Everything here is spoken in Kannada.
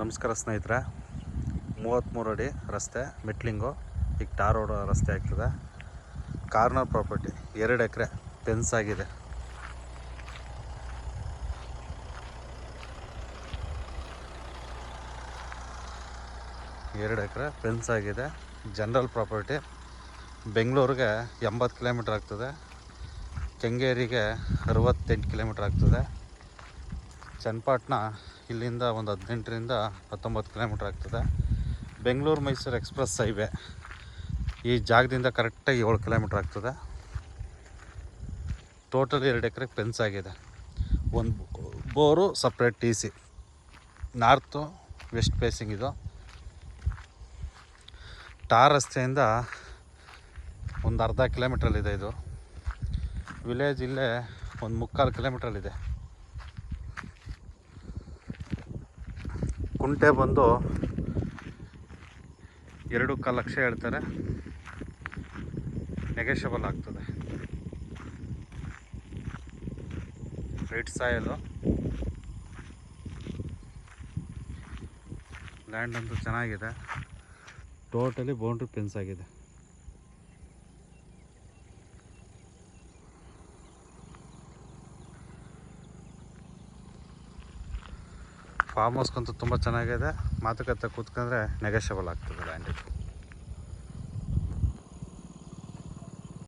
ನಮಸ್ಕಾರ ಸ್ನೇಹಿತರೆ. 33 ಅಡಿ ರಸ್ತೆ ಮೆಟ್ಲಿಂಗು, ಈಗ ಟಾರ್ ರೋಡ್ ರಸ್ತೆ ಆಗ್ತದೆ. ಕಾರ್ನರ್ ಪ್ರಾಪರ್ಟಿ 2 ಎಕರೆ ಫೆನ್ಸ್ ಆಗಿದೆ. General property. ಬೆಂಗಳೂರಿಗೆ 80 ಕಿಲೋಮೀಟ್ರ್ ಆಗ್ತದೆ, ಕೆಂಗೇರಿಗೆ 68 ಕಿಲೋಮೀಟ್ರ್ ಆಗ್ತದೆ, ಚನ್ನಪಟ್ಟಣ ಇಲ್ಲಿಂದ ಒಂದು 18ರಿಂದ 19 ಕಿಲೋಮೀಟ್ರ್ ಆಗ್ತದೆ. ಬೆಂಗಳೂರು ಮೈಸೂರು ಎಕ್ಸ್ಪ್ರೆಸ್ ಹೈವೇ ಈ ಜಾಗದಿಂದ ಕರೆಕ್ಟಾಗಿ 7 ಕಿಲೋಮೀಟ್ರ್ ಆಗ್ತದೆ. ಟೋಟಲ್ 2 ಎಕರೆ ಫೆನ್ಸ್ ಆಗಿದೆ. ಒಂದು bore separate TC. North west facing ಇದು. ಟಾರ್ ರಸ್ತೆಯಿಂದ ಒಂದು ಅರ್ಧ ಕಿಲೋಮೀಟ್ರಲ್ಲಿದೆ. ಇದು ವಿಲೇಜ್ ಇಲ್ಲೇ ಒಂದು 3/4 ಕಿಲೋಮೀಟ್ರಲ್ಲಿದೆ. ಕುಂಟೆ ಬಂದು 2.25 ಲಕ್ಷ ಹೇಳ್ತಾರೆ, ನೆಗೆಷಬಲ್ ಆಗ್ತದೆ. ರೆಡ್ ಸಾಯಲು ಲ್ಯಾಂಡ್ ಅಂತೂ ಚೆನ್ನಾಗಿದೆ. ಟೋಟಲಿ ಬೌಂಡ್ರಿ ಫೆನ್ಸ್ ಆಗಿದೆ. ಫಾರ್ಮ್ ಹೌಸ್ಗಂತೂ ತುಂಬ ಚೆನ್ನಾಗಿದೆ. ಮಾತುಕತೆ ಕೂತ್ಕೊಂಡ್ರೆ ನೆಗೆಷಬಲ್ ಆಗ್ತದೆ ಲ್ಯಾಂಡ್ ಇದು.